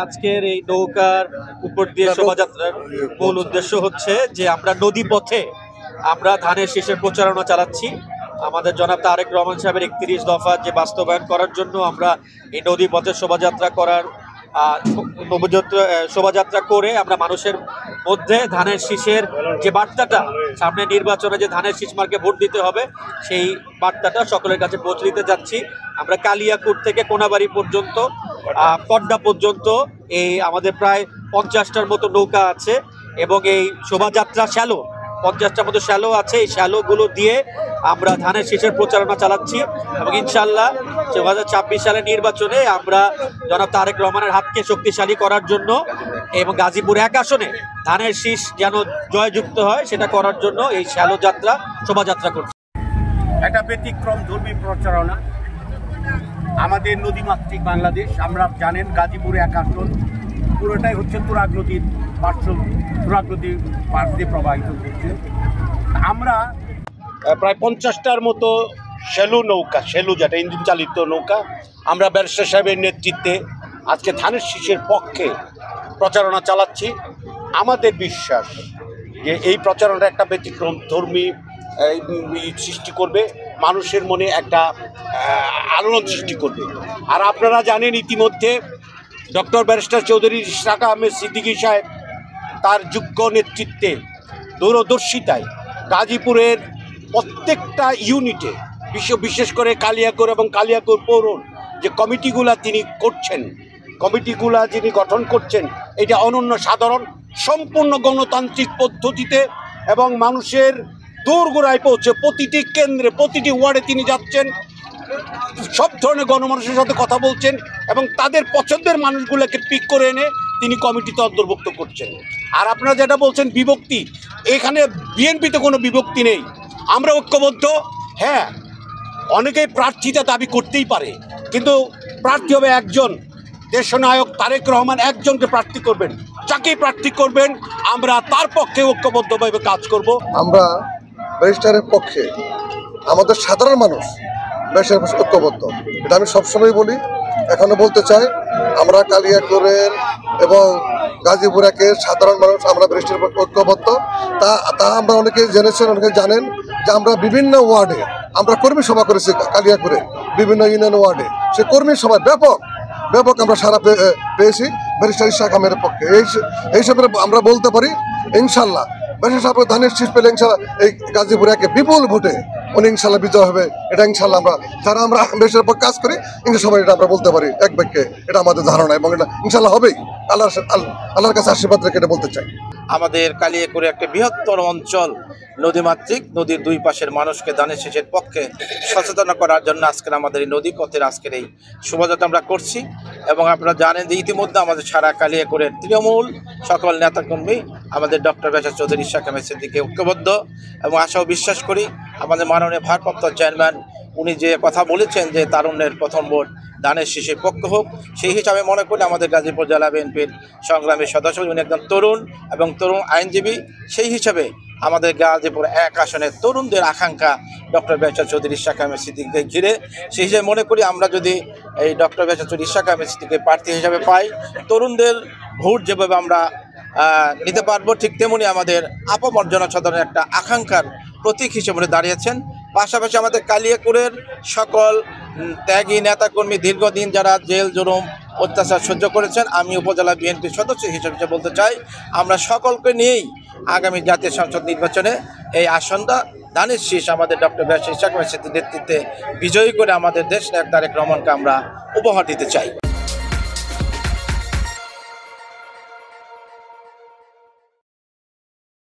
আজকের এই নৌকার উপর দিয়ে শোভাযাত্রার মূল উদ্দেশ্য হচ্ছে যে আমরা নদী পথে আমরা ধানের শীষের প্রচারণা চালাচ্ছি। আমাদের জনাব তারেক রহমান সাহেবের 31 দফা যে বাস্তবায়ন করার জন্য আমরা এই নদী পথে শোভাযাত্রা করার শোভাযাত্রা করে আমরা মানুষের মধ্যে ধানের শীষের যে বার্তাটা, সামনে নির্বাচনে যে ধানের শীষ মার্কে ভোট দিতে হবে সেই বার্তাটা সকলের কাছে পৌঁছে দিতে যাচ্ছি। আমরা কালিয়াকুর থেকে কোনাবাড়ি পর্যন্ত কড্ডা পর্যন্ত এই আমাদের প্রায় 50টার মতো নৌকা আছে এবং এই শোভাযাত্রা 50টার মতো শ্যালো আছে। এই শ্যালোগুলো দিয়ে আমরা ধানের শীষের প্রচারণা চালাচ্ছি এবং ইনশাল্লাহ 2026 সালের নির্বাচনে আমরা জনাব তারেক রহমানের হাতকে শক্তিশালী করার জন্য এবং গাজীপুর 1 আসনে ধানের শীষ যেন জয়যুক্ত হয় সেটা করার জন্য এই শ্যালো যাত্রা শোভাযাত্রা করছি। একটা ব্যতিক্রম ধর্মী প্রচারণা। আমাদের নদীমাতৃক বাংলাদেশ, আমরা জানেন গাজীপুর 1 আসন পুরোটাই হচ্ছে তুরাগ নদীর পাশ দিয়ে প্রবাহিত হচ্ছে। আমরা প্রায় 50টার মতো শ্যালো যেটা ইঞ্জিন চালিত নৌকা, আমরা ব্যারিস্টার সাহেবের নেতৃত্বে আজকে ধানের শীষের পক্ষে প্রচারণা চালাচ্ছি। আমাদের বিশ্বাস যে এই প্রচারণা একটা ব্যতিক্রম ধর্মী সৃষ্টি করবে, মানুষের মনে একটা আলোড়ন সৃষ্টি করবে। আর আপনারা জানেন ইতিমধ্যে ডক্টর ব্যারিস্টার চৌধুরী ইশরাক আহমেদ সিদ্দিকী সাহেব তার যোগ্য নেতৃত্বে দূরদর্শিতায় গাজীপুরের প্রত্যেকটা ইউনিটে বিশেষ করে কালিয়াকৈর এবং কালিয়াকৈর পৌর যে কমিটিগুলা তিনি করছেন, যিনি গঠন করছেন, এটা অনন্য সাধারণ সম্পূর্ণ গণতান্ত্রিক পদ্ধতিতে এবং মানুষের দোরগোড়ায় পৌঁছে প্রতিটি কেন্দ্রে প্রতিটি ওয়ার্ডে তিনি যাচ্ছেন, সব ধরনের গণমানুষের সাথে কথা বলছেন এবং তাদের পছন্দের মানুষগুলোকে পিক করে এনে তিনি কমিটিতে অন্তর্ভুক্ত করছেন। আর আপনারা যেটা বলছেন বিভক্তি, এখানে বিএনপিতে কোনো বিভক্তি নেই, আমরা ঐক্যবদ্ধ। হ্যাঁ, অনেকেই প্রার্থিতা দাবি করতেই পারে, কিন্তু প্রার্থী হবে একজন, দেশনায়ক তারেক রহমান একজনকে প্রার্থী করবেন, যাকেই প্রার্থী করবেন আমরা তার পক্ষে ঐক্যবদ্ধভাবে কাজ করব। আমরা ব্যারিস্টারের পক্ষে, আমাদের সাধারণ মানুষ ব্যারিস্টারের ঐক্যবদ্ধ, এটা আমি সবসময় বলি, এখনো বলতে চাই। আমরা কালিয়াকৈরের এবং গাজীপুর 1-এর সাধারণ মানুষ আমরা ব্যারিস্টারের পক্ষে ঐক্যবদ্ধ। তা আমরা অনেকে জেনেছেন, অনেকে জানেন যে আমরা বিভিন্ন ওয়ার্ডে আমরা কর্মী সভা করেছি কালিয়াকৈরে, বিভিন্ন ইউনিয়ন ওয়ার্ডে সে কর্মী সভা ব্যাপক আমরা সারা পেয়েছি ব্যারিস্টার ইশরাক আহমেদের পক্ষে। এই হিসাবে আমরা বলতে পারি ইনশাল্লাহ ব্যারিস্টার সাহেব ধানের শীষ পেলে ইনশাল্লাহ এই গাজীপুর 1-এ বিপুল ভোটে উনি ইনশাল্লাহ বিজয় হবে। এটা ইনশাল্লাহ আমরা ব্যারিস্টারের পক্ষে কাজ করি, সবাই এটা আমরা বলতে পারি এক বাক্যে, এটা আমাদের ধারণা এবং এটা ইনশাল্লাহ হবেই। আল্লাহর কাছে আশীর্বাদ রেখে এটা বলতে চাই। আমাদের কালিয়াকৈরে একটা বৃহত্তর অঞ্চল নদীমাতৃক, নদীর দুই পাশের মানুষকে ধানের শীষের পক্ষে সচেতন করার জন্য আজকের আমাদের এই নদী পথের আজকের এই শোভাযাত্রা আমরা করছি। এবং আপনারা জানেন যে ইতিমধ্যে আমাদের সারা কালিয়াকৈরের তৃণমূল সকল নেতাকর্মী আমাদের ডক্টর ব্যারিস্টার চৌধুরী ইশরাক আহমেদ সিদ্দিকী ঐক্যবদ্ধ এবং আশাও বিশ্বাস করি আমাদের মাননীয় ভারপ্রাপ্ত চেয়ারম্যান উনি যে কথা বলেছেন যে তারুণ্যের প্রথম ভোট ধানের শীষের পক্ষ হোক, সেই হিসাবে মনে করি আমাদের গাজীপুর জেলা বিএনপির সংগ্রামী সদস্য উনি একজন তরুণ এবং তরুণ আইনজীবী, সেই হিসাবে আমাদের গাজীপুর 1 আসনের তরুণদের আকাঙ্ক্ষা ডক্টর ব্যারিস্টার চৌধুরী ইশরাক আহমেদ সিদ্দিকীকে ঘিরে, সেই হিসেবে মনে করি আমরা যদি এই ডক্টর ব্যারিস্টার চৌধুরী ইশরাক আহমেদ সিদ্দিকীকে প্রার্থী হিসাবে পাই, তরুণদের ভোট যেভাবে আমরা নিতে পারবো, ঠিক তেমনি আমাদের আপামর জনসাধারণের একটা আকাঙ্ক্ষার প্রতীক হিসেবে দাঁড়িয়েছেন। পাশাপাশি আমাদের কালিয়াকৈরের সকল ত্যাগী নেতাকর্মী দীর্ঘদিন যারা জেল জুলুম অত্যাচার সহ্য করেছেন, আমি উপজেলা বিএনপির সদস্য হিসেবে বলতে চাই আমরা সকলকে নিয়েই আগামী জাতীয় সংসদ নির্বাচনে এই আসনটা ধানের শীষ আমাদের ডক্টর ব্যারিস্টার ইশরাক আহমেদ সিদ্দিকীর নেতৃত্বে বিজয়ী করে আমাদের দেশ নায়ক তারেক রহমানকে আমরা উপহার দিতে চাই।